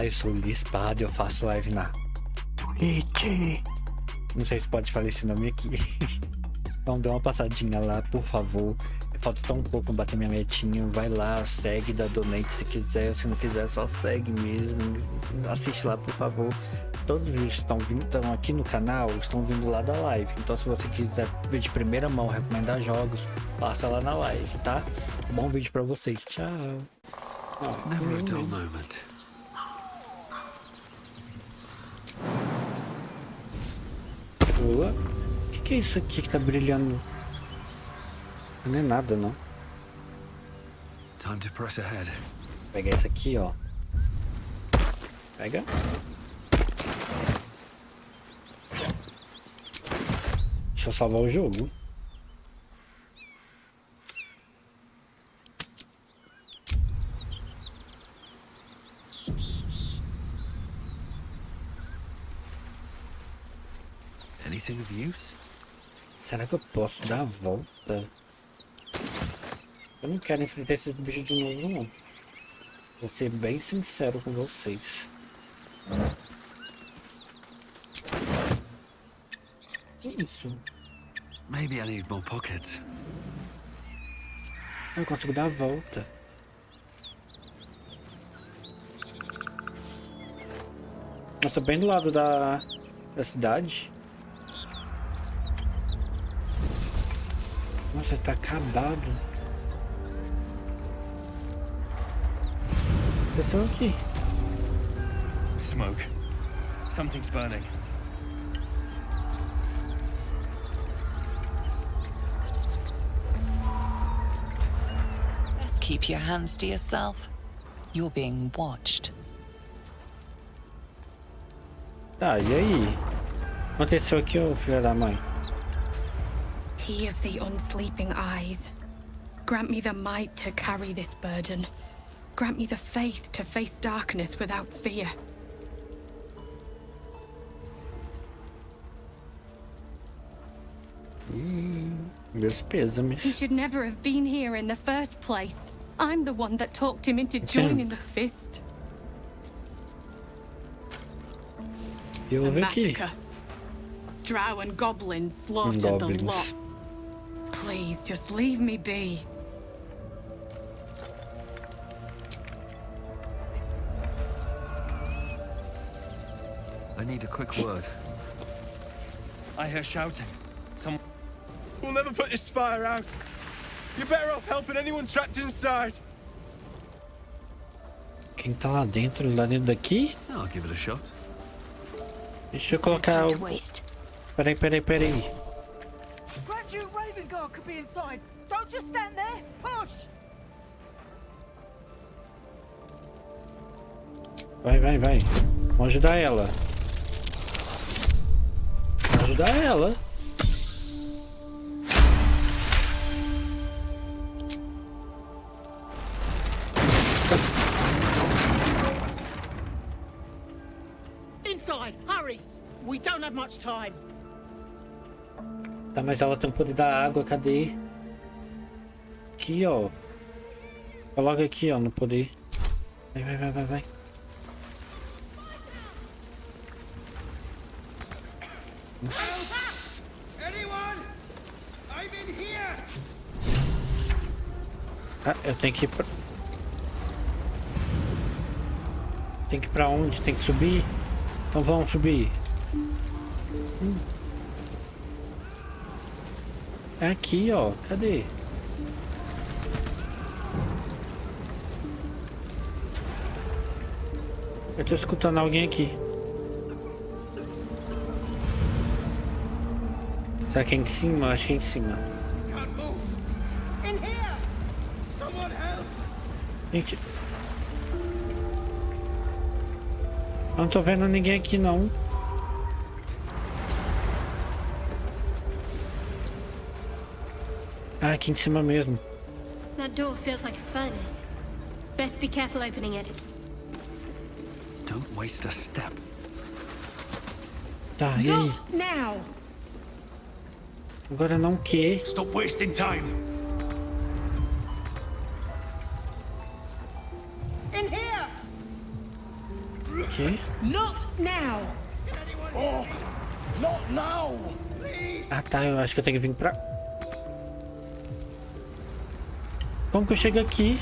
eu sou o LeeSparda e eu faço live na Twitch. Não sei se pode falar esse nome aqui. Então dê uma passadinha lá, por favor. Falta tão pouco pra bater minha metinha. Vai lá, segue, dá donate se quiser. Se não quiser, só segue mesmo. Assiste lá, por favor. Todos os vídeos estão vindo, estão aqui no canal, estão vindo lá da live. Então se você quiser ver de primeira mão, recomendar jogos, passa lá na live, tá? Bom vídeo pra vocês. Tchau. Never a dull moment. Boa. O que é isso aqui que tá brilhando? Não é nada, não. Time to press ahead. Pega esse aqui, ó. Pega. Deixa eu salvar o jogo. Anything of use? Será que eu posso dar a volta? Eu não quero enfrentar esses bichos de novo, não. Vou ser bem sincero com vocês. Que isso? Maybe I need more pockets. Eu não consigo dar a volta. Nossa, bem do lado da cidade. Nossa, está acabado. Vocês estão aqui. Smoke. Something's burning. Best keep your hands to yourself. You're being watched. Tá, e aí? Aconteceu aqui, ô filha da mãe? He of the unsleeping eyes, grant me the might to carry this burden. Grant me the faith to face darkness without fear. Meus pêsames. He should never have been here in the first place. I'm the one that talked him into joining the fist. E eu A vou aqui. massacre. Drow and goblins slaughtered the lot. Please, just leave me be. I need a quick word. I hear shouting. Someone. We'll never put this fire out. You're better off helping anyone trapped inside. Quem tá lá dentro? Lá dentro daqui? I'll give it a shot. Deixa eu colocar o... Peraí. Could be inside. Don't just stand there. Push. Vai. Vamos ajudar ela. Inside. Hurry. We don't have much time. Tá, mas ela tem o poder da água, cadê? Aqui, ó. Coloca aqui, ó, no poder. Vai. Nossa. Ah, eu tenho que ir pra... Tem que ir pra onde? Tem que subir? Então vamos subir. É aqui, ó. Cadê? Eu tô escutando alguém aqui. Será que é em cima? Acho que é em cima. Gente... Eu não tô vendo ninguém aqui, não. Ah, aqui em cima mesmo. That door feels like a furnace. Best be careful opening it. Don't waste a step. Tá, e aí? Not now. Agora não que? Stop wasting time. In here. Not now! Not now! Ah tá, eu acho que eu tenho que vir pra... Como que eu chego aqui?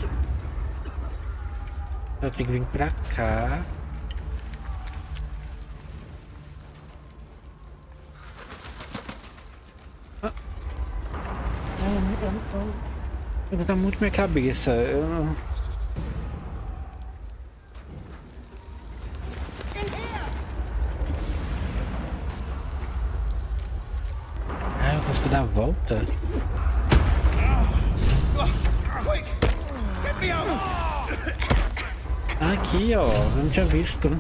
Eu tenho que vir pra cá. Tá muito minha cabeça. Eu não... Ah, eu consigo dar a volta? Aqui, ó. Eu não tinha visto.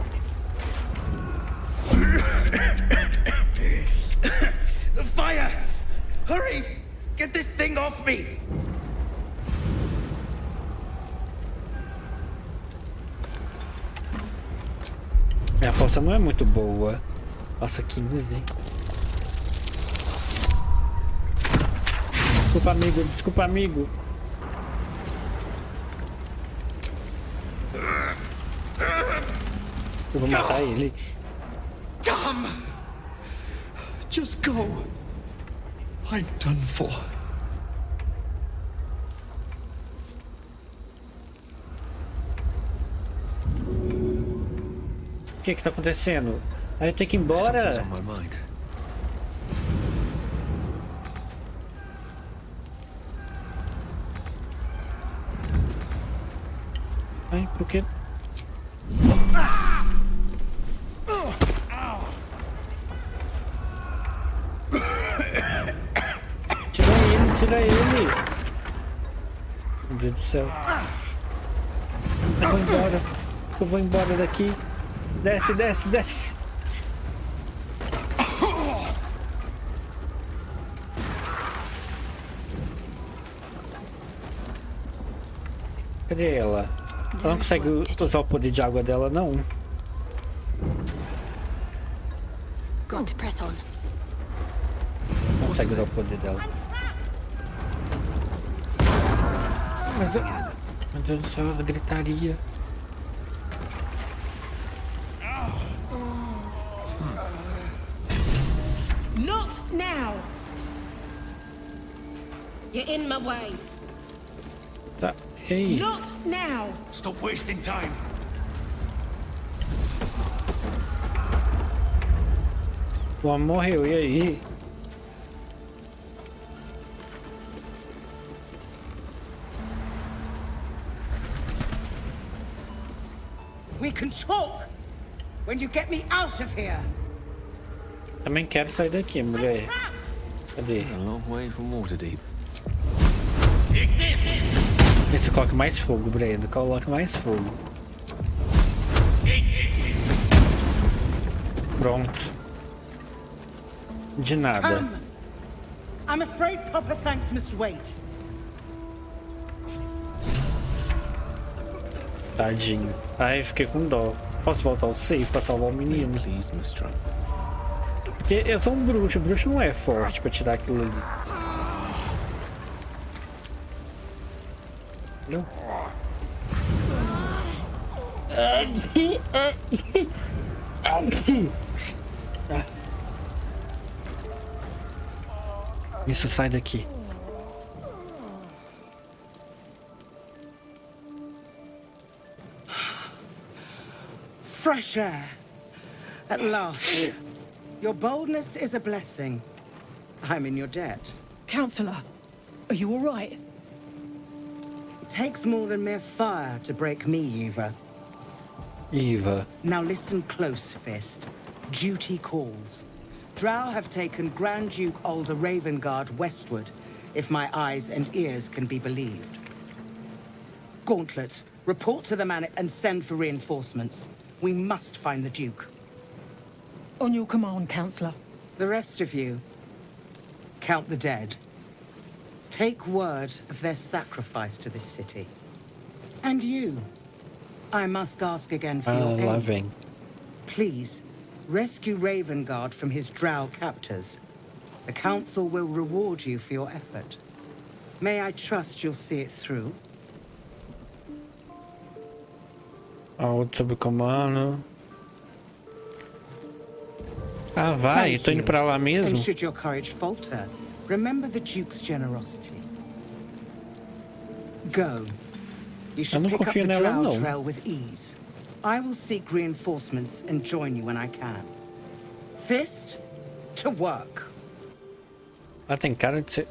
The fire! Hurry! Get this thing off me! Minha força não é muito boa. Nossa, 15. Desculpa, amigo. Desculpa, amigo. Eu vou matar ele. Damn! Just go. I'm done for. O que tá acontecendo? Aí eu tenho que ir embora? Something's on my mind. Ai, por quê? Tira ele! Meu Deus do céu. Eu vou embora. Eu vou embora daqui. Desce, desce, desce. Cadê ela? Ela não consegue usar o poder de água dela, não. Got to press on. Não consegue usar o poder dela. Mas eu... Meu Deus do céu, ela gritaria. Not now! You're in my way. Tá, ei. Not now! Stop wasting time. O homem morreu, e aí? We can talk when you get me out of here. Também quero sair daqui, mulher. Cadê? A long way from Waterdeep. Esse coloca mais fogo, Brendo. Coloca mais fogo. Pronto. De nada. Come. I'm afraid proper thanks must wait. Tadinho. Ai, fiquei com dó. Posso voltar ao safe pra salvar o menino? Please, Miss Trump. Porque eu sou um bruxo. O bruxo não é forte pra tirar aquilo ali. Não. Isso, sai daqui. Fresh air. At last. Your boldness is a blessing. I'm in your debt. Counselor, are you all right? It takes more than mere fire to break me, Eva. Eva. Now listen close, Fist. Duty calls. Drow have taken Grand Duke Alder Ravengard westward, if my eyes and ears can be believed. Gauntlet, report to the man and send for reinforcements. We must find the Duke. On your command, Counselor. The rest of you, count the dead. Take word of their sacrifice to this city. And you, I must ask again for your aid. Loving. Please, rescue Ravengard from his drow captors. The Council will reward you for your effort. May I trust you'll see it through? A outra sobre comando. Ah, vai, Thank tô indo you. pra lá And mesmo. should your courage falter, remember the Duke's generosity. Go. You should não pick up confio the nela, drow não. trail with ease. I will seek reinforcements and join you when I can. Fist, to work. Ela tem cara de ser...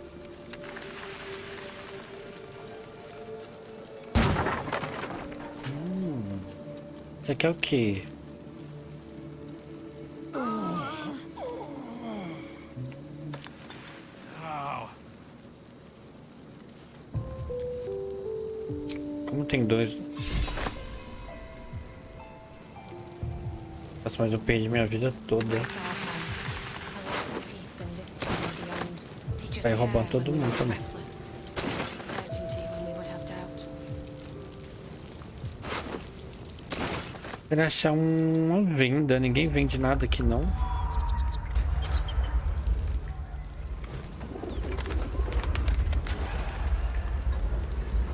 Isso aqui é o quê? Como tem dois... Nossa, mas eu perdi minha vida toda. Vai roubando todo mundo também. Quero achar uma venda. Ninguém vende nada aqui, não.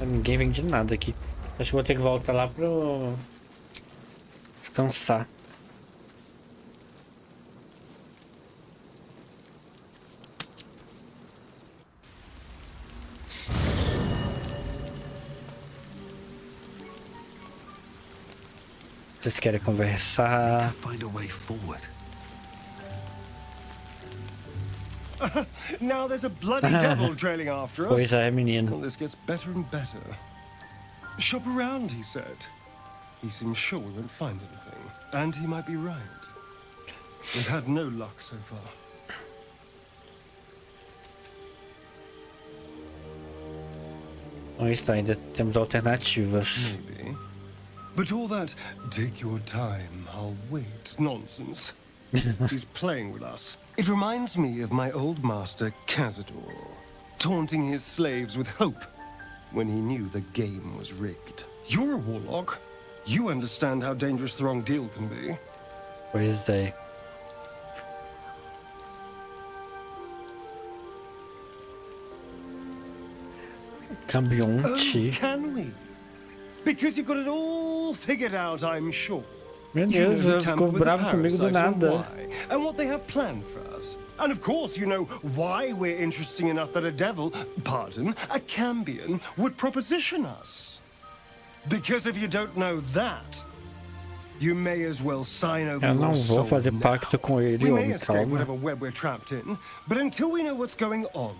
Ninguém vende nada aqui. Acho que vou ter que voltar lá pro... descansar. Vocês querem conversar? Find a way forward. Now there's a bloody devil trailing after us. Pois é, menino. Well, this gets better and better. Shop around, he said. He seems sure we won't find anything. And he might be right. We've had no luck so far. Não está, ainda temos alternativas. Maybe. But all that, take your time, I'll wait nonsense. He's playing with us. It reminds me of my old master, Cazador, taunting his slaves with hope when he knew the game was rigged. You're a warlock. You understand how dangerous the wrong deal can be. Pois é. Campeonte. Oh, can we? Because you've got it all figured out, I'm sure. Meu You know Deus, who ela ficou tampered with the brava comigo do parasites and nada. why, and what they have planned for us. And of course, you know why we're interesting enough that a devil, pardon, a Cambion, would proposition us. Because if you don't know that, you may as well sign over Eu your não vou soul fazer now. pacto com ele, We may homem, escape calma. whatever web we're trapped in, but until we know what's going on,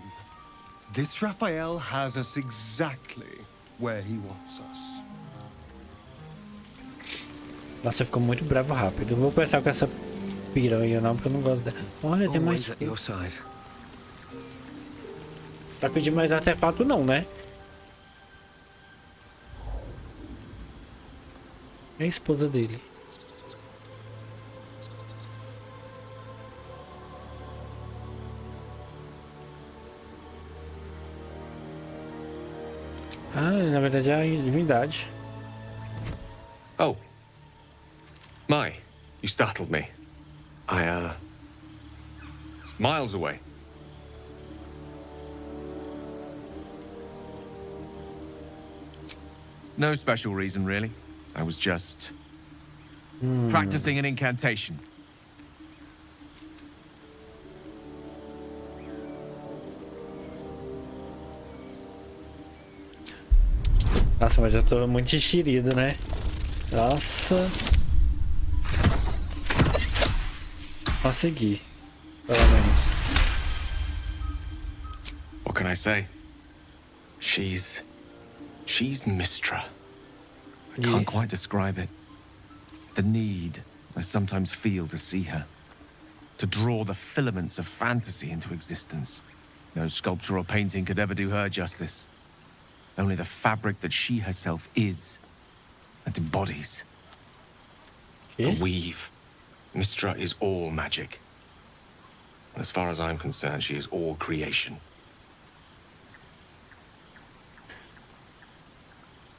this Raphael has us exactly where he wants us. Nossa, ficou muito bravo rápido. Vou conversar com essa piranha não, porque eu não gosto dela. Olha, tem mais... Always at your side. Pra pedir mais artefato não, né? É a esposa dele. Ah, na verdade é a divindade. Oh. My, you startled me. It's miles away. No special reason, really. I was just practicing an incantation. Nossa, mas eu tô muito enxerido, né? Nossa. Consegui. Pelo menos. What can I say? She's Mistra. I can't quite describe it. The need I sometimes feel to see her. To draw the filaments of fantasy into existence. No sculpture or painting could ever do her justice. Only the fabric that she herself is and embodies. The weave. Mistra is all magic. As far as I'm concerned, she is all creation.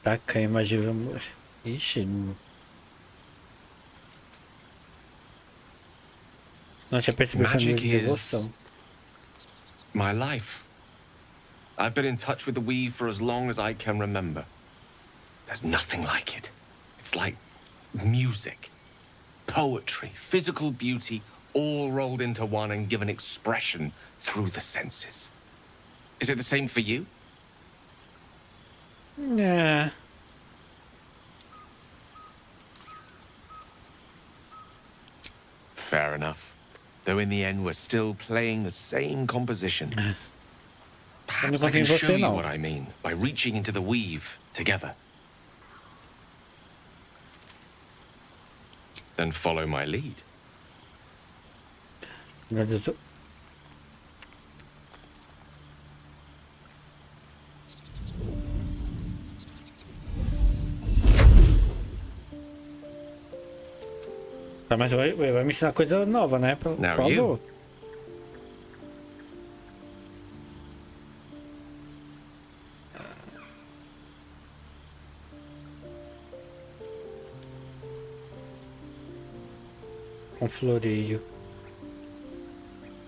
Taca, imagina. Ixi. Não tinha percebido essa Magic de devoção. is my life. I've been in touch with the weave for as long as I can remember. There's nothing like it. It's like music, poetry, physical beauty, all rolled into one and given expression through the senses. Is it the same for you? Yeah. Fair enough. Though in the end, we're still playing the same composition. Perhaps I can show you what I mean by reaching into the weave together. Then follow my lead. Tá, mas vai me ensinar coisa nova, né? Por favor. Com floreio.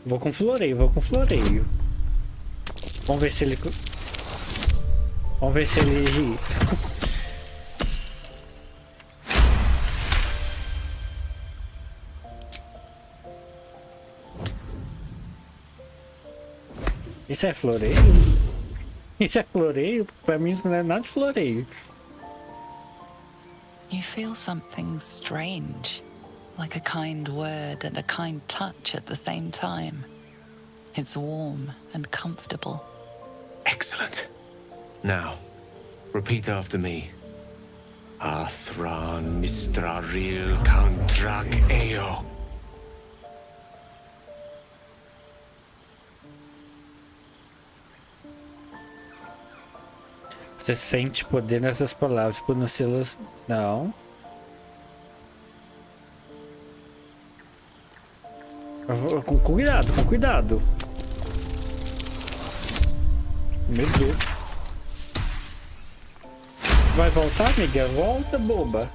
Vou com floreio. Vamos ver se ele... Vamos ver se ele... Isso é floreio? Isso é floreio? Pra mim isso não é nada de floreio. You feel something strange, like a kind word and a kind touch at the same time. It's warm and comfortable. Excellent. Now, repeat after me. Athran mistraril kantrak eo. Você sente poder nessas palavras, pronunciá-las. Não. Com cuidado. Meu Deus. Vai voltar, amiga? Volta, boba.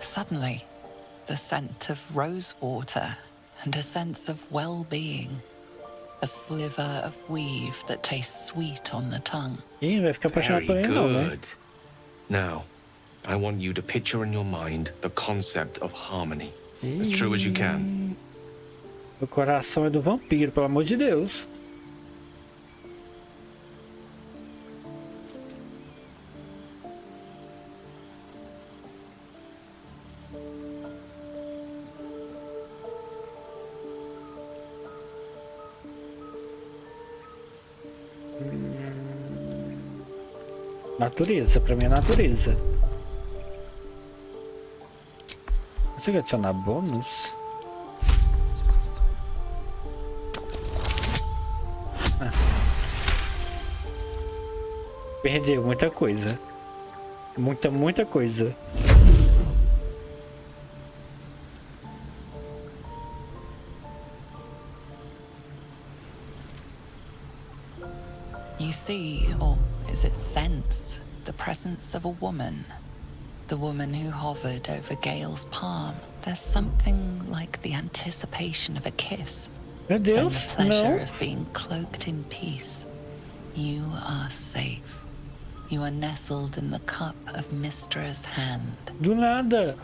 Suddenly, the scent of rose water and a sense of well-being. A sliver of weave that tastes sweet on the tongue. Ih, vai ficar apaixonado por ele não, né? Now, I want you to picture in your mind the concept of harmony, as true as you can. O coração é do vampiro, pelo amor de Deus. Natureza, pra mim é natureza. Consigo adicionar bônus? Ah. Perdeu muita coisa. Muita coisa. You see, or is it sense, the presence of a woman? The woman who hovered over Gale's palm. There's something like the anticipation of a kiss. Meu Deus, and the pleasure não. of being cloaked in peace. You are safe. You are nestled in the cup of Mystra's hand. Do nada.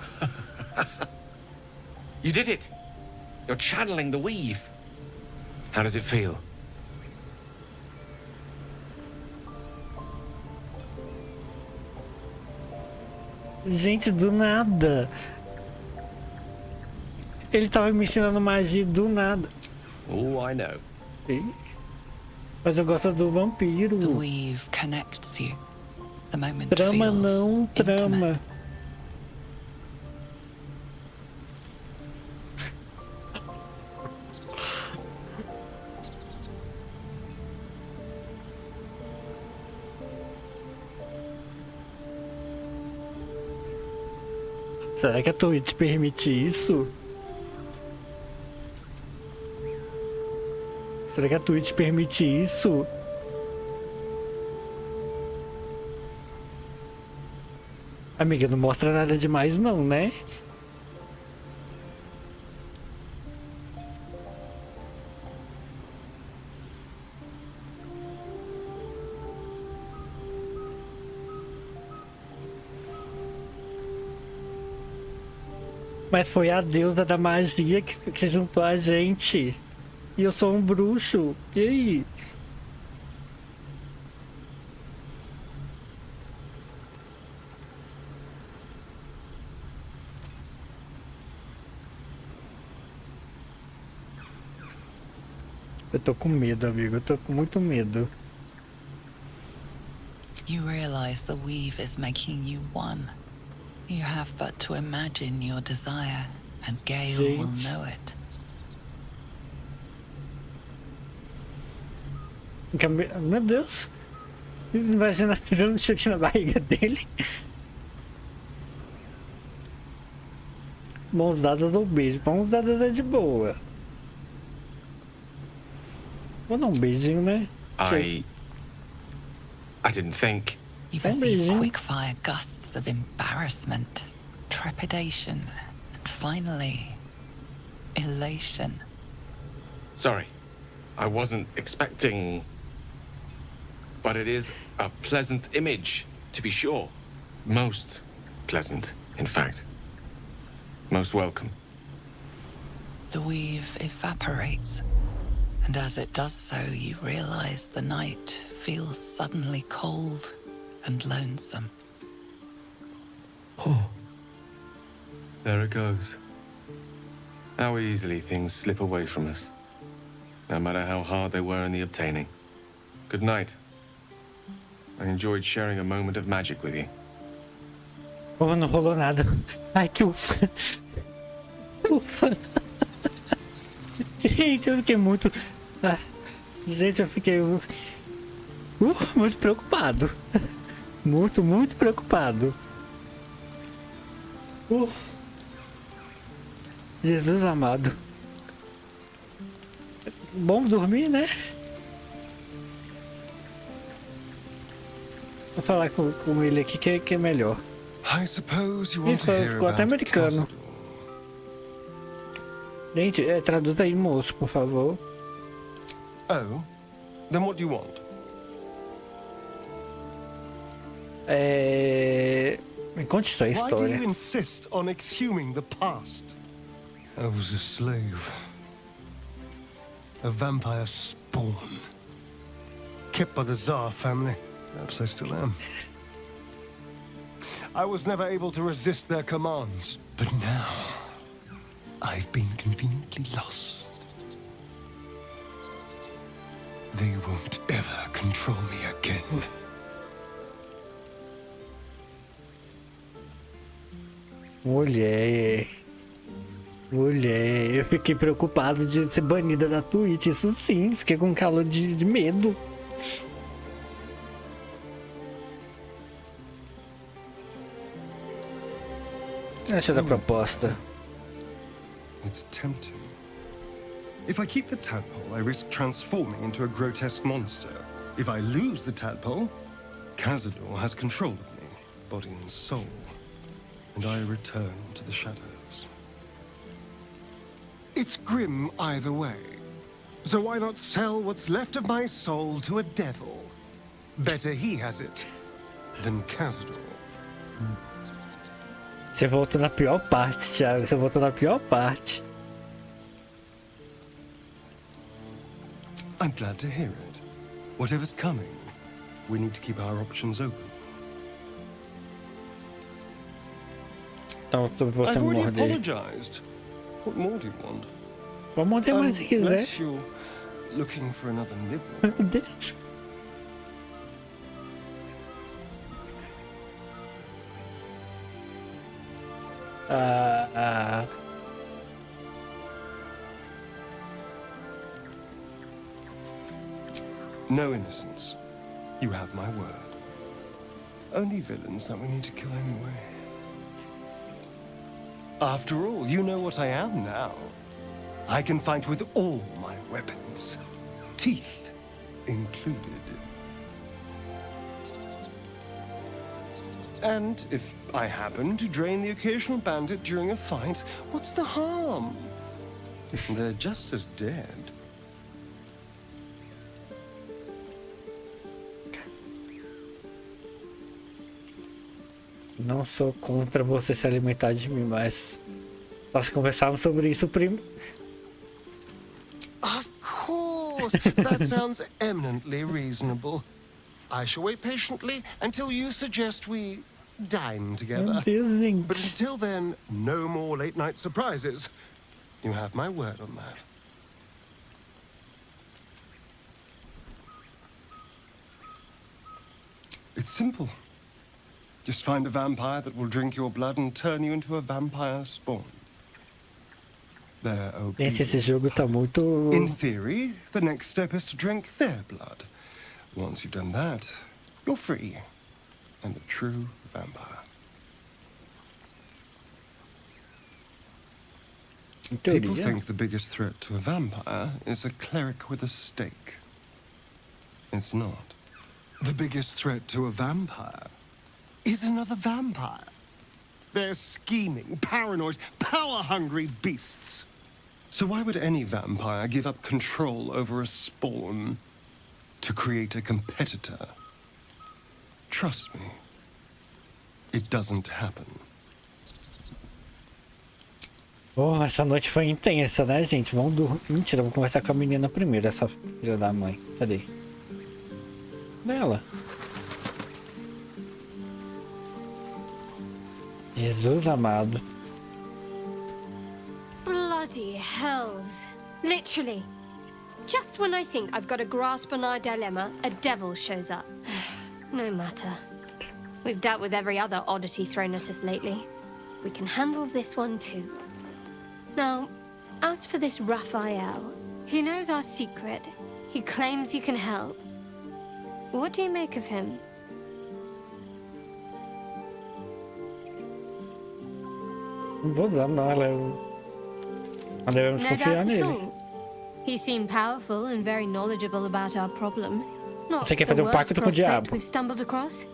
You did it! You're channeling the weave. How does it feel? Gente, do nada. Ele tava me ensinando magia do nada. Oh, I know. Mas eu gosto do vampiro. The weave connects you. The moment Trama feels não, trama. intimate. Será que a Twitch permite isso? Será que a Twitch permite isso? Amiga, não mostra nada demais não, né? Mas foi a deusa da magia que juntou a gente. E eu sou um bruxo. E aí? Eu tô com medo, amigo. Eu tô com muito medo. You realize the weave is making you one. You have but to imagine your desire, and Gale will know it. Meu Deus. Imagina tirando um chute na barriga dele. Mãos dadas ou beijo. Mãos dadas é de boa. Vou dar um beijinho, né? I didn't think. You perceive quick-fire gusts of embarrassment, trepidation, and finally, elation. Sorry, I wasn't expecting... But it is a pleasant image, to be sure. Most pleasant, in fact. Most welcome. The weave evaporates, and as it does so, you realize the night feels suddenly cold and lonesome. Oh. There it goes. How easily things slip away from us, no matter how hard they were in the obtaining. Good night. I enjoyed sharing a moment of magic with you. Oh, não rolou nada. Ai, que ufa. Ufa. Gente, eu fiquei muito... gente, eu fiquei... muito preocupado. Muito preocupado. Jesus amado. Bom dormir, né? Vou falar com ele aqui que é melhor. Ele ficou até americano. Gente, traduz aí, moço, por favor. Oh? Then what do you want? Me conte sua história. Why do you insist on exhuming the past? I was a slave. A vampire spawn. Kept by the Tsar family. Perhaps I still am. I was never able to resist their commands, but now I've been conveniently lost. They won't ever control me again. Mulher, eu fiquei preocupado de ser banida da Twitch, isso sim, fiquei com calor de medo. Acha da proposta. It's tempting. If I keep the tadpole, I risk transforming into a grotesque monster. If I lose the tadpole, Cazador has control of me, body and soul, and I return to the shadows. It's grim either way. So why not sell what's left of my soul to a devil? Better he has it than Cazador. Você voltou na pior parte, Thiago. Você voltou na pior parte. I'm glad to hear it. Whatever's coming, we need to keep our options open. Então, você I've already morder. apologized. What more do you want? Vou morder mais se quiser. Unless you're looking for another nibble. Meu Deus. No innocence. You have my word. Only villains that we need to kill anyway. After all, you know what I am now. I can fight with all my weapons. Teeth included. And if I happen to drain the occasional bandit during a fight, what's the harm? They're just as dead. Não sou contra você se alimentar de mim, mas Nós conversávamos sobre isso, primo. Of course! That sounds eminently reasonable. I shall wait patiently until you suggest we dine together. Meu Deus, gente. But until then, no more late-night surprises. You have my word on that. It's simple. Just find a vampire that will drink your blood and turn you into a vampire spawn. They're obedient. Esse jogo tá muito... In theory, the next step is to drink their blood. Once you've done that, you're free. And a true vampire. People think the biggest threat to a vampire is a cleric with a stake. It's not. The biggest threat to a vampire is another vampire. They're scheming, paranoid, power-hungry beasts. So why would any vampire give up control over a spawn to create a competitor? Trust me, it doesn't happen. Oh, essa noite foi intensa, né, gente? Vamos dormir. Mentira, vou conversar com a menina primeiro, essa filha da mãe. Cadê? Cadê ela? Jesus amado. Bloody hells. Literally. Just when I think I've got a grasp on our dilemma, a devil shows up. No matter. We've dealt with every other oddity thrown at us lately. We can handle this one too. Now, as for this Raphael, he knows our secret. He claims he can help. What do you make of him? Não vou usar, não. Ela é o... Não devemos confiar nele. He seemed powerful and very knowledgeable about our problem. Not Você quer fazer pacto com o diabo? we've stumbled across.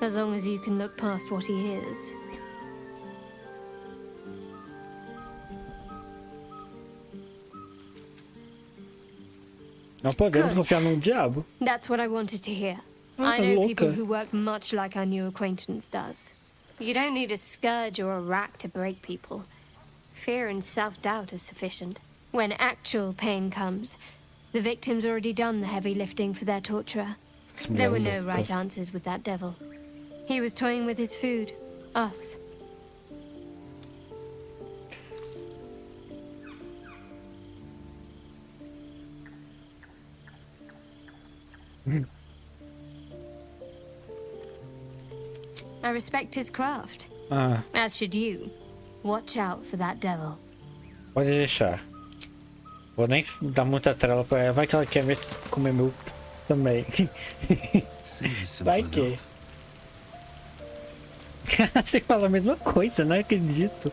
As long as you can look past what he is. Não podemos confiar num diabo. That's what I wanted to hear. I know people who work much like our new acquaintance does. You don't need a scourge or a rack to break people. Fear and self-doubt is sufficient. When actual pain comes, the victim's already done the heavy lifting for their torturer. There were no right answers with that devil. He was toying with his food. Us. I respect his craft. As should you. Watch out for that devil. Pode deixar. Vou nem dar muita trela pra ela. Vai que ela quer comer meu também. Vai que. Você fala a mesma coisa, não acredito.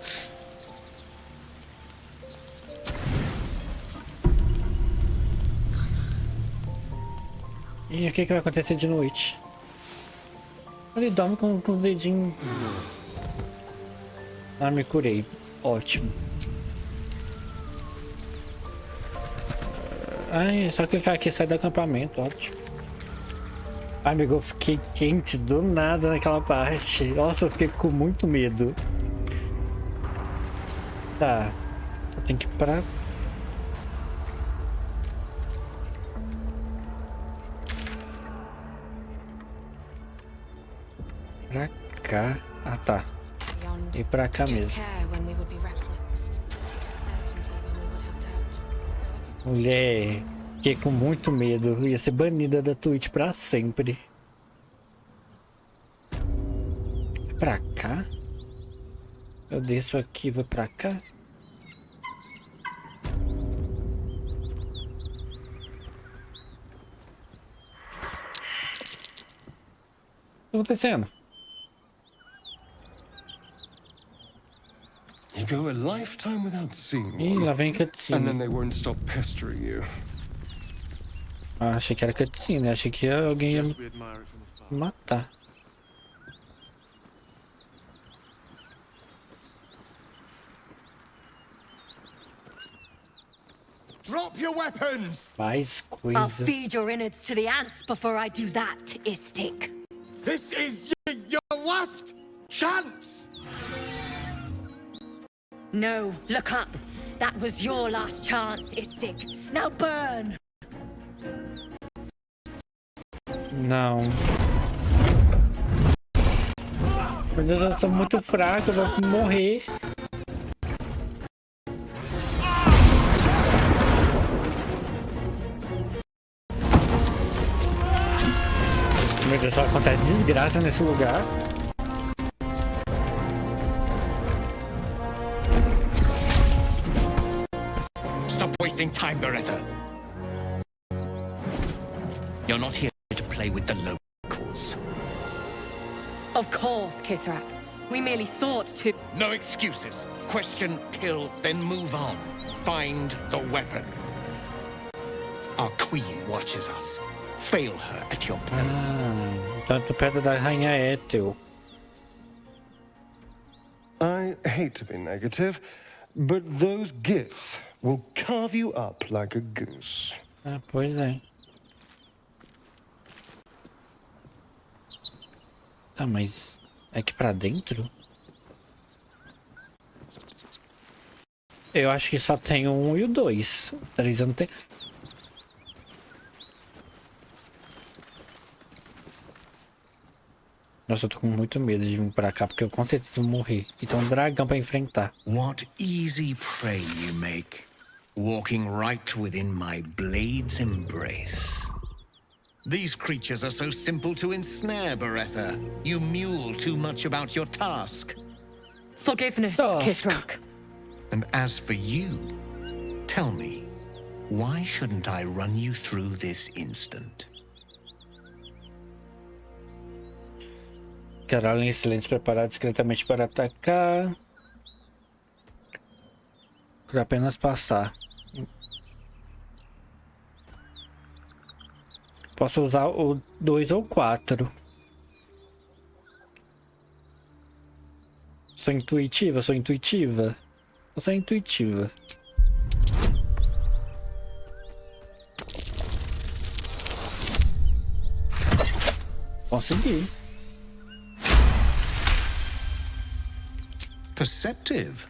E o que vai acontecer de noite? Ele dorme com os dedinhos. Ah, me curei. Ótimo. Ai, só clicar aqui e sair do acampamento. Ótimo. Ai, amigo, eu fiquei quente do nada naquela parte. Nossa, eu fiquei com muito medo. Tá. Eu tenho que ir pra... Pra cá. Ah, tá. E pra cá mesmo. Mulher, fiquei com muito medo. Eu ia ser banida da Twitch pra sempre. Pra cá? Eu desço aqui e vou pra cá? O que tá acontecendo? You go a lifetime without seeing Ih, one, lá vem cutscene. and then they won't stop pestering you. Ah, achei que era cutscene, achei que alguém ia me matar. Drop your weapons! Mais I'll coisa. feed your innards to the ants before I do that, Istik. This is your last chance! No, look up. That was your last chance, Istik. Now burn! Não. Meu Deus, eu sou muito fraco, eu vou morrer. Meu Deus, só acontece desgraça nesse lugar. Stop wasting time, Beretta. You're not here to play with the locals. Of course, Kithrak. We merely sought to... No excuses. Question, kill, then move on. Find the weapon. Our queen watches us. Fail her at your peril. Tanto perto da rainha é teu. I hate to be negative, but those Gith will carve you up like a goose. Ah, pois é. Tá, mas é aqui pra dentro? Eu acho que só tem o 1 e o 2. O 3 eu não tenho. Nossa, eu tô com muito medo de vir pra cá, porque eu com certeza vou morrer. E tem um dragão pra enfrentar. What easy prey you make. Walking right within my blade's embrace. These creatures are so simple to ensnare, Beretta. You mule too much about your task. Forgiveness, Kithrak. And as for you, tell me, why shouldn't I run you through this instant? Caralho, excelentes, preparados discretamente para atacar. Quero apenas passar. Posso usar o 2 ou 4. Sou intuitiva, sou intuitiva. Eu sou intuitiva. Consegui. Perceptive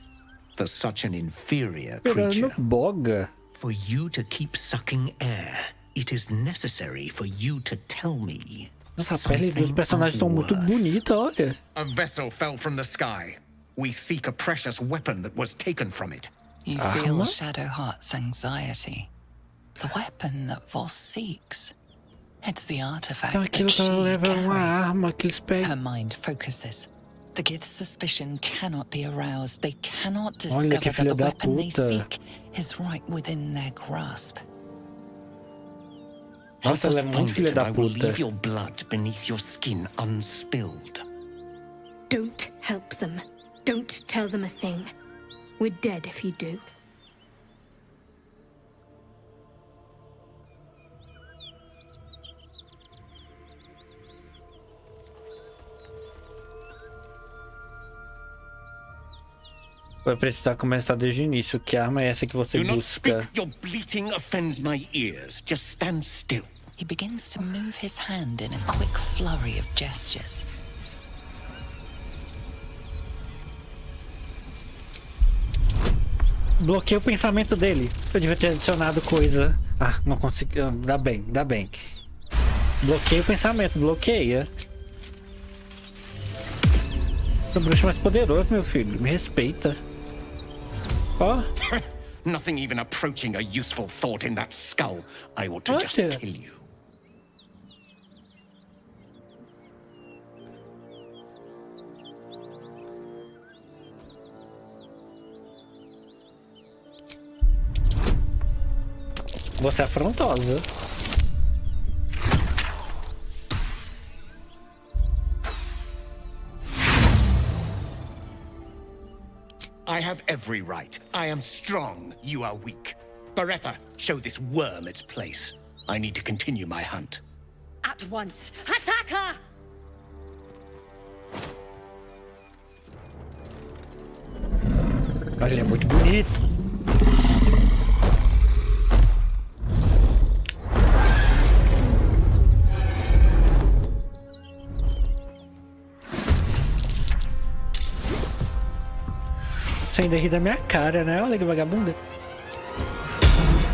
for such an inferior creature. Boga. For you to keep sucking air, it is necessary for you to tell me. Nossa, a pele dos personagens estão muito bonita, olha. A vessel fell from the sky. We seek a precious weapon that was taken from it. You feel Shadowheart's anxiety. The weapon that Voss seeks. It's the artifact that she carries. Her mind focuses. The Gith's suspicion cannot be aroused. They cannot discover that the weapon they seek is right within their grasp. Nossa, ela é muito filha da I will puta. leave your blood beneath your skin unspilled. Don't help them. Don't tell them a thing. We're dead if you do. Vai precisar começar desde o início. Que arma é essa que você busca? Your bleating offends my ears. Just stand still. He begins to move his hand in a quick flurry of gestures. Bloqueei o pensamento dele. Eu devia ter adicionado coisa. Ah, não consegui. Dá bem, dá bem. Bloqueia o pensamento, bloqueia. O bruxo mais poderoso, meu filho. Me respeita. Ó. Nothing even approaching a useful thought in that skull. I ought to just kill you. Você é afrontosa. I have every right. I am strong. You are weak. Beretta, show this worm its place. I need to continue my hunt. At once. Attack her! Mas ele é muito bonito. Você ainda ri da minha cara, né? Olha que vagabunda.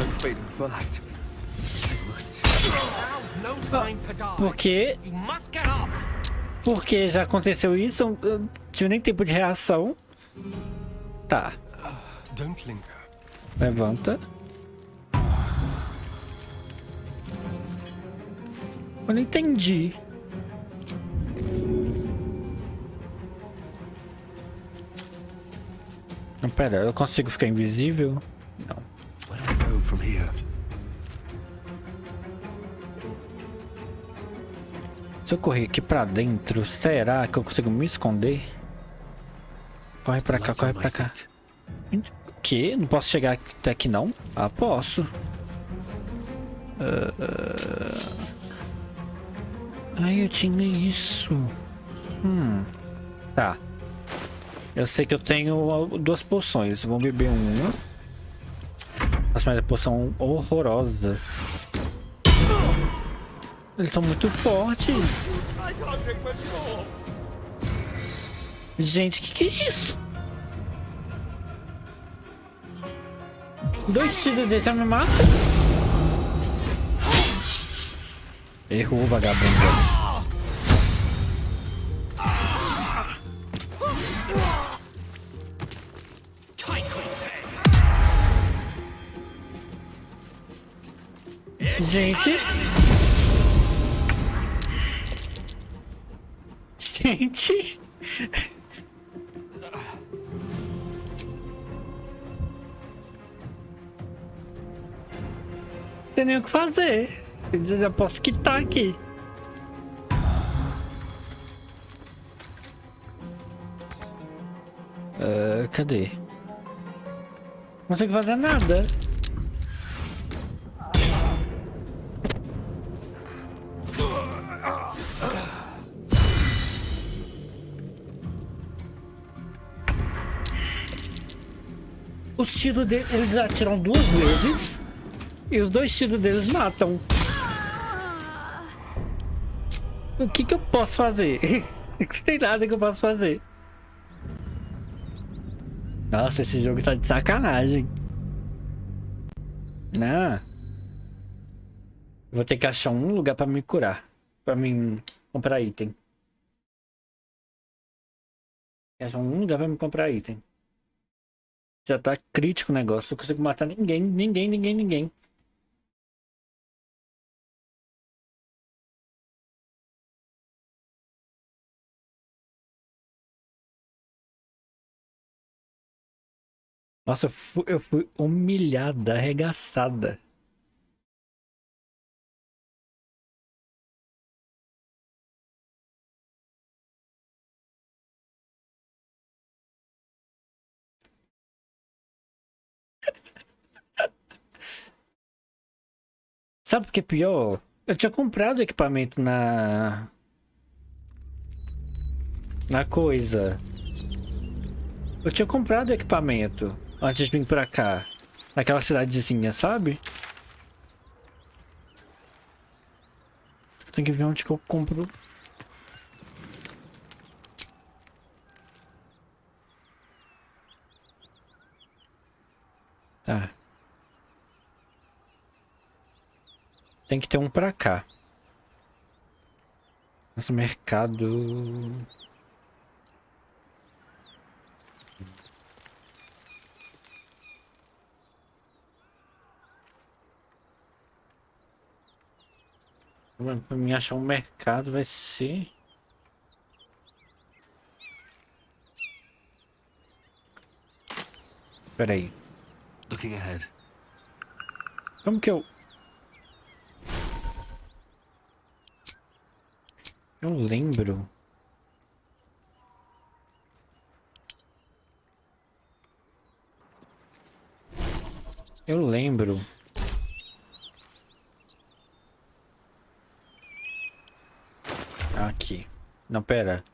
I'm fading fast. Por quê? Porque já aconteceu isso, eu não tive nem tempo de reação. Tá. Levanta. Eu não entendi. Não, pera, eu consigo ficar invisível? Não. Where do I go from here? Se eu correr aqui pra dentro, será que eu consigo me esconder? Corre pra cá, corre pra cá. O quê? Não posso chegar até aqui não? Ah, posso. Ai, eu tinha isso. Tá. Eu sei que eu tenho 2 poções. Vou beber uma. Nossa, mas a poção horrorosa. Eles são muito fortes. Gente, que é isso? 2 tiros desse já me mata? Errou, vagabunda. Gente. Gente. Não tem nem o que fazer. Eu já posso quitar aqui. Cadê? Não consigo fazer nada. Os tiros deles, eles atiram 2 vezes e os 2 tiros deles matam. O que eu posso fazer? Não tem nada que eu possa fazer. Nossa, esse jogo tá de sacanagem. Não. Vou ter que achar um lugar pra me curar. Pra mim comprar item. Achar um lugar pra me comprar item. Já tá crítico o negócio. Não consigo matar ninguém. Nossa, eu fui humilhada, arregaçada. Sabe o que é pior? Eu tinha comprado equipamento na coisa. Eu tinha comprado equipamento antes de vir pra cá. Naquela cidadezinha, sabe? Tem que ver onde que eu compro. Tá. Tem que ter um pra cá. Nosso mercado. Pra mim achar um mercado vai ser. Espera aí. Looking ahead. Como que eu lembro. Eu lembro. Aqui. Não, pera.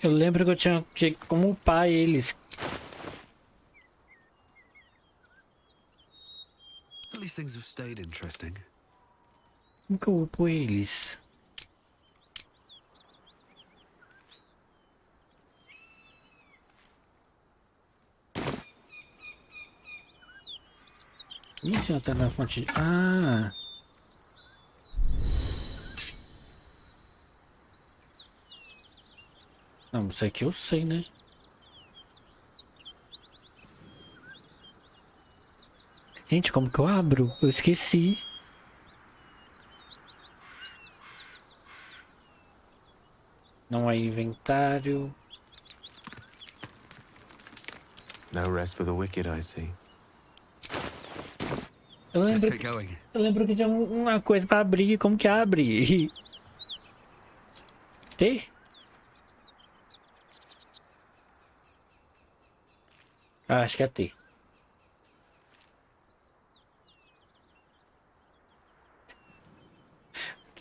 Eu lembro que eu tinha que como upar eles. These things have stayed interesting. Como que eu upo eles? Isso tá na fonte de... Ah! Não, isso aqui eu sei, né? Gente, como que eu abro? Eu esqueci. Não é inventário. No rest for the wicked, I see. Eu lembro que tinha uma coisa pra abrir. Como que abre? T? Ah, acho que é T.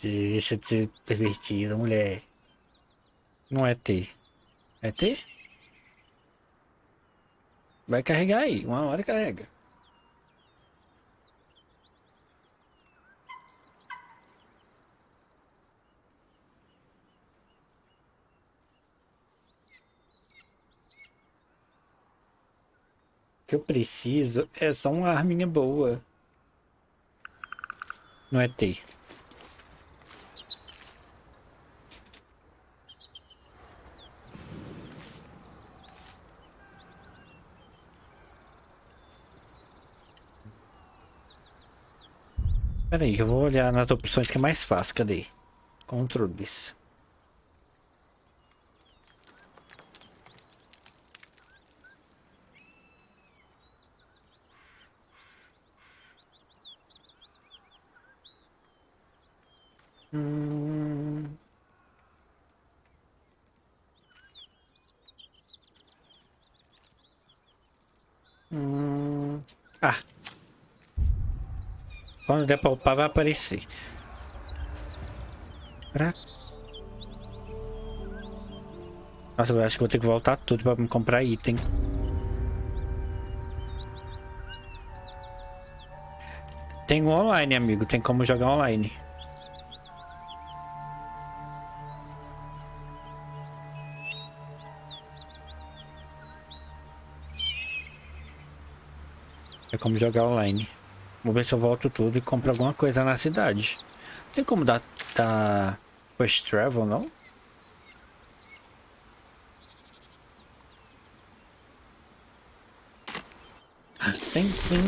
Deixa de ser pervertida, mulher. Não é T. É T? Vai carregar aí. Uma hora carrega. O que eu preciso é só uma arminha boa. Não é T. Pera aí, eu vou olhar nas opções que é mais fácil. Cadê? Controles. Ah. Quando der pra upar vai aparecer. Nossa, eu acho que vou ter que voltar tudo pra me comprar item. Tem um online, amigo. Tem como jogar online. É como jogar online. Vou ver se eu volto tudo e compro alguma coisa na cidade. Tem como dar Fast Travel, não? Tem sim.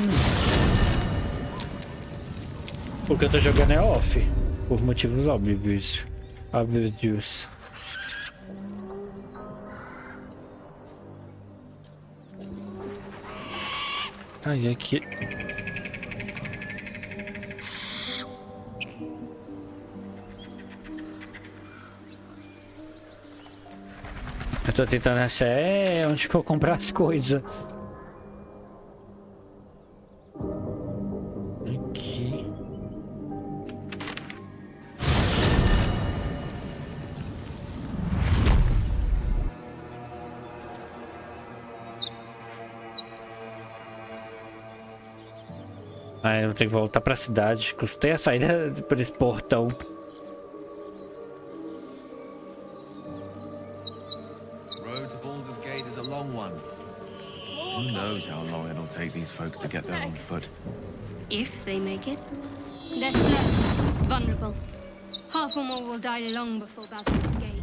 O que eu tô jogando é off. Por motivos óbvios. Óbvios. Aí aqui. Eu tô tentando achar onde que eu comprar as coisas. Aqui. Ah, eu vou ter que voltar pra cidade. Custei a saída por esse portão. Road to Baldur'S Gate is a long one. Who knows how long it'll take these folks to get there on foot? If they make it. They're vulnerable. Half or more will die long before Baldur's Gate.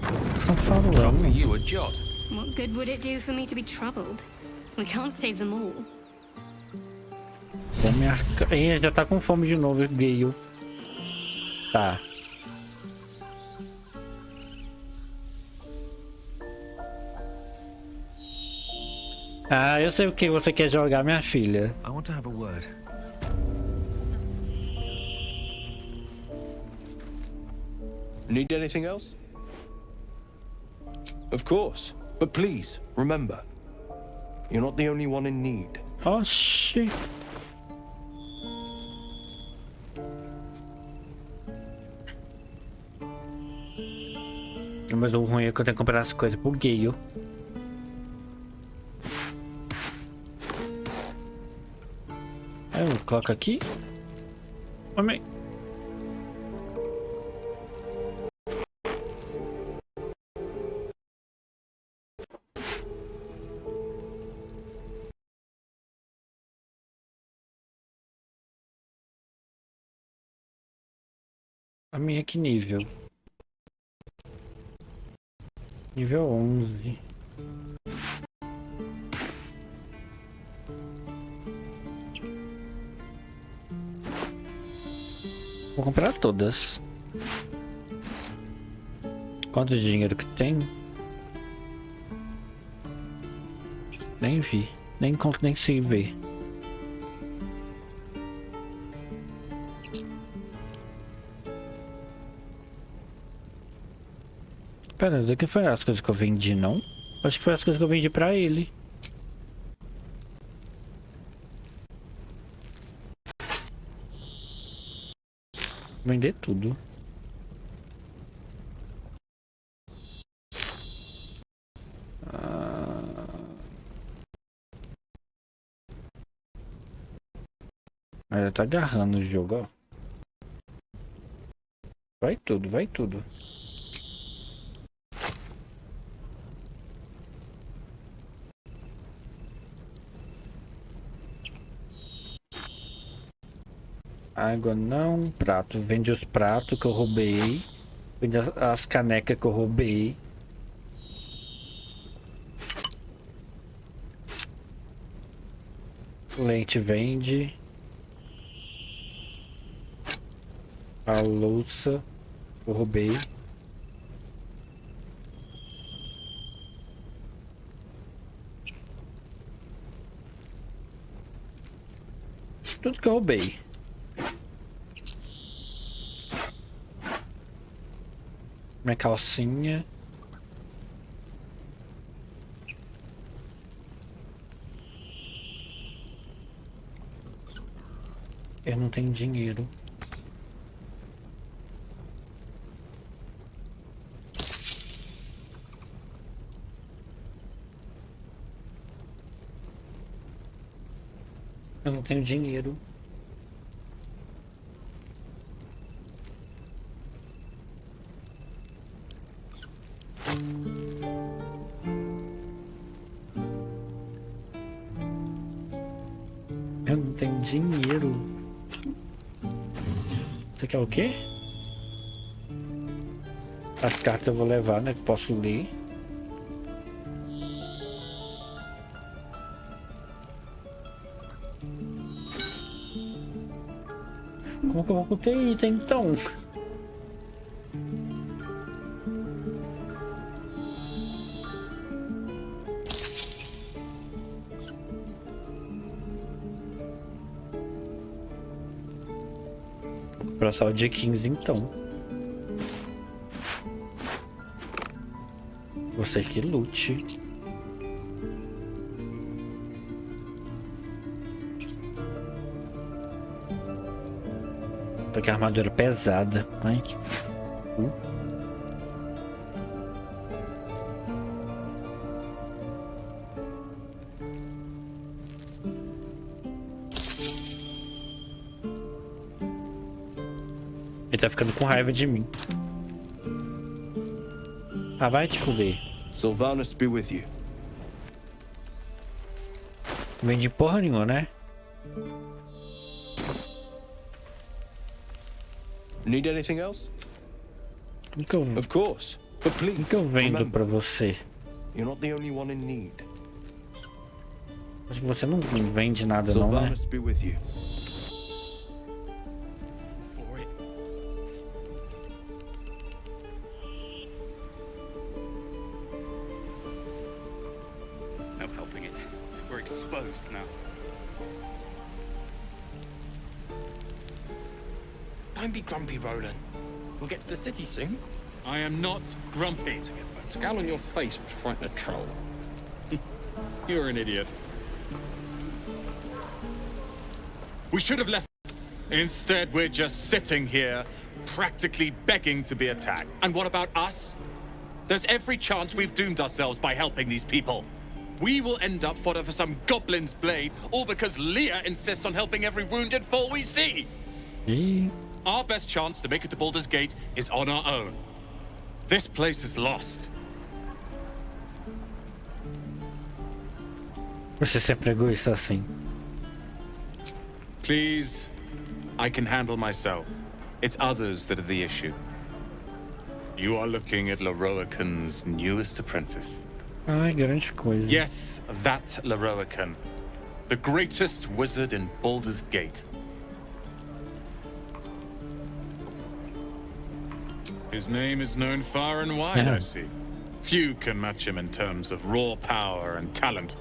Dropping you a jot. What good would it do for me to be troubled? We can't save them all. Já tá com fome de novo, Gale. Tá. Ah, eu sei o que você quer jogar, minha filha. I want to have a word. Need anything else? Of course. But please, remember, you're not the only one in need. Oxi. Mas o ruim é que eu tenho que comprar as coisas pro Gale. Aí eu coloco aqui. Amém. A minha que nível? Nível 11. Vou comprar todas. Quanto de dinheiro que tem? Nem vi. Nem consegui ver. Pera, isso daqui foi as coisas que eu vendi, não? Acho que foi as coisas que eu vendi pra ele. Vender tudo. Ela tá agarrando o jogo, ó. Vai tudo, vai tudo. Água não, prato. Vende os pratos que eu roubei. Vende as canecas que eu roubei. Lente vende. A louça eu roubei. Tudo que eu roubei. Minha calcinha. Eu não tenho dinheiro. Eu não tenho dinheiro. Eu não tenho dinheiro. Você quer o quê? As cartas eu vou levar, né? Que posso ler. Como que eu vou ter item então? Pra só o de 15 então. Você que lute. Tô com a armadura pesada. Ai, que... Ele tá ficando com raiva de mim. Ah, vai te fuder. Sylvanas be with you. Não vende porra nenhuma, né? Need anything else? O que eu... Of course, but please. O que eu vendo pra você? You're not the only one in need. Acho que você não vende nada não, né? Sylvanas be with you. No helping it. We're exposed now. Don't be grumpy, Roland. We'll get to the city soon. I am not grumpy. That scowl on your face would frighten a troll. You're an idiot. We should have left. Instead, we're just sitting here, practically begging to be attacked. And what about us? There's every chance we've doomed ourselves by helping these people. We will end up fodder for some goblin's blade, all because Leah insists on helping every wounded foe we see. Our best chance to make it to Baldur's Gate is on our own. This place is lost. Você sempre egoísta assim. Please, I can handle myself. It's others that are the issue. You are looking at Leroican's newest apprentice. Ai, grande coisa. Yes, that Leroican. The greatest wizard in Baldur's Gate. His name is known far and wide, I see. Few can match him in terms of raw power and talent.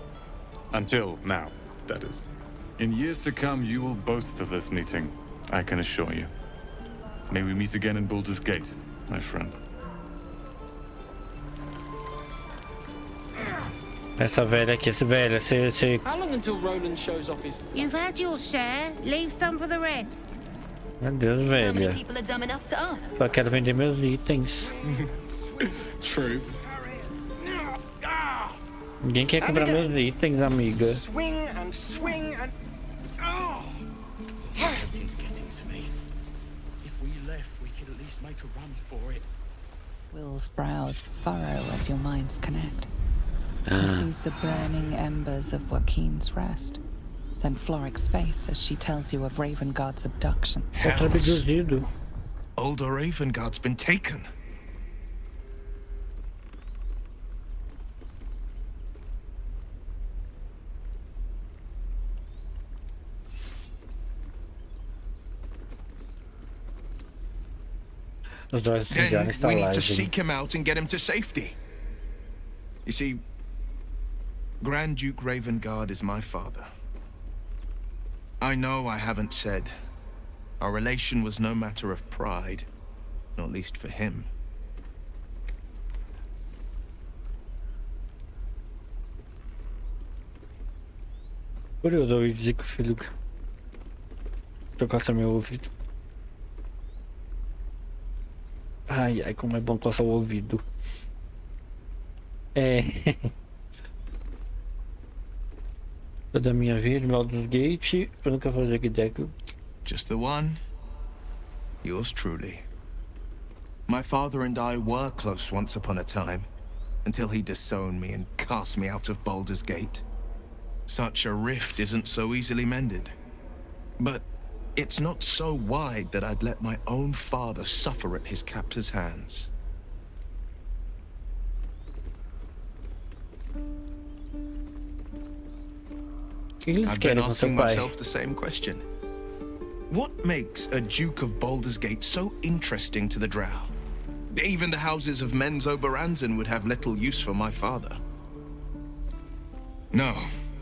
Until now, that is. In years to come, you will boast of this meeting, I can assure you. May we meet again in Baldur's Gate, my friend. Essa velha aqui, esse velho, você... How long until Roland shows off his... You've had your share. Leave some for the rest. Meu Deus, velha. Só quero vender meus itens. True. Ninguém quer comprar meus itens, amiga. Swing and swing and... Oh! It's getting to me. If we left, we could at least make a run for it. Will's brows furrow as your minds connect. He sees the burning embers of Joaquin's rest. Then Floric's face as she tells you of Ravengard's abduction. Older Ravengard's been taken. Then we need to seek him out and get him to safety. You see, Grand Duke Ravengard is my father. I know I haven't said. Our relation was no matter of pride, not least for him. Curioso ouvir dizer que o filho coça meu ouvido. Ai, ai, como é bom coçar o ouvido. É. Da minha vida, Baldur's Gate, eu nunca vou fazer Kkkkkkkk. Just the one. Yours truly. My father and I were close once upon a time, until he disowned me and cast me out of Baldur's Gate. Such a rift isn't so easily mended. But it's not so wide that I'd let my own father suffer at his captor's hands. I've been asking myself the same question. What makes a Duke of Baldur's Gate so interesting to the Drow? Even the houses of men's Oberanzen would have little use for my father. No,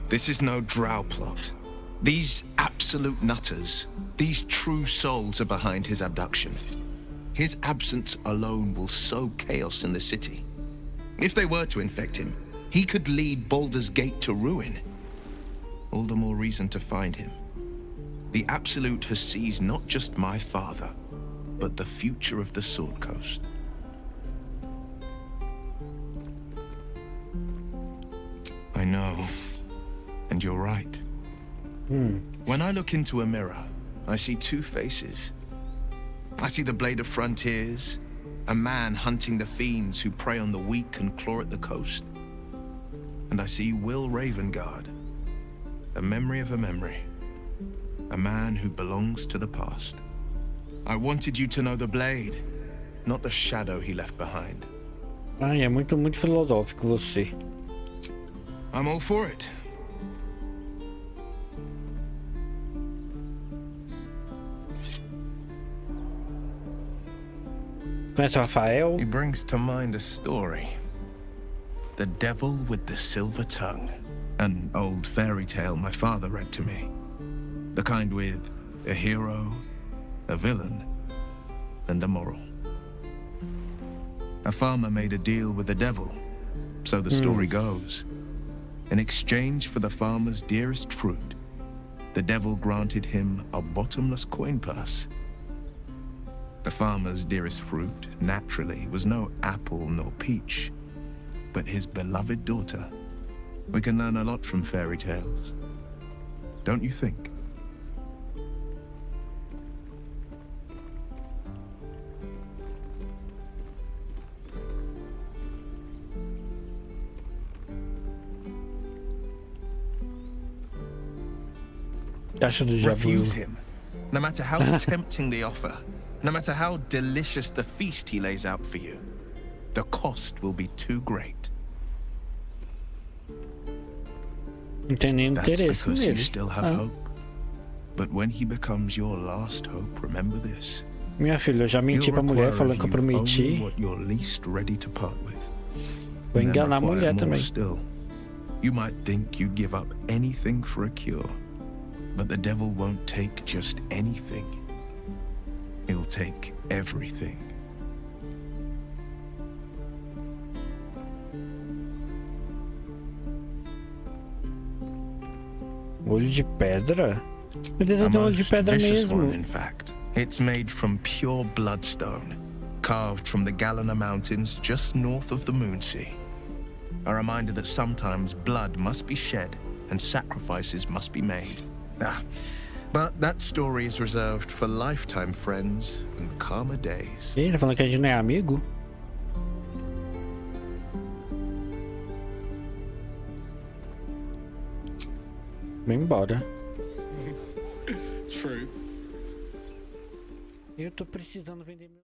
this is no Drow plot. These absolute nutters, these true souls are behind his abduction. His absence alone will sow chaos in the city. If they were to infect him, he could lead Baldur's Gate to ruin. All the more reason to find him. The Absolute has seized not just my father, but the future of the Sword Coast. I know, and you're right. When I look into a mirror, I see two faces. I see the Blade of Frontiers, a man hunting the fiends who prey on the weak and claw at the coast. And I see Will Ravengard, a memory of a memory. A man who belongs to the past. I wanted you to know the Blade, not the shadow he left behind. Ai, é muito filosófico você. I'm all for it. Conhece o Rafael? He brings to mind a story. The Devil with the Silver Tongue. An old fairy tale my father read to me. The kind with a hero, a villain, and a moral. A farmer made a deal with the devil, so the story goes. In exchange for the farmer's dearest fruit, the devil granted him a bottomless coin purse. The farmer's dearest fruit, naturally, was no apple nor peach, but his beloved daughter. We can learn a lot from fairy tales. Don't you think? Acho do Jogo. Refuse him. No matter how tempting the offer, no matter how delicious the feast he lays out for you, the cost will be too great. Não tem nenhum interesse because you nele. still have hope. But when he becomes your last hope, remember this. Minha filha, eu já menti pra mulher falando que eu prometi. What you're least ready to part with. Vou enganar a mulher também. Still, you might think you'd give up anything for a cure, but the devil won't take just anything. He'll take everything. Olho de pedra? Meu Deus, tem olho de pedra mesmo. One, in fact. It's made from pure bloodstone, carved from the Galena Mountains just north of the Moonsea. A reminder that sometimes blood must be shed and sacrifices must be made. But that story is reserved for lifetime friends and calmer days. Ele tá falando que a gente não é amigo? Vem embora. True. Eu tô precisando vender meu...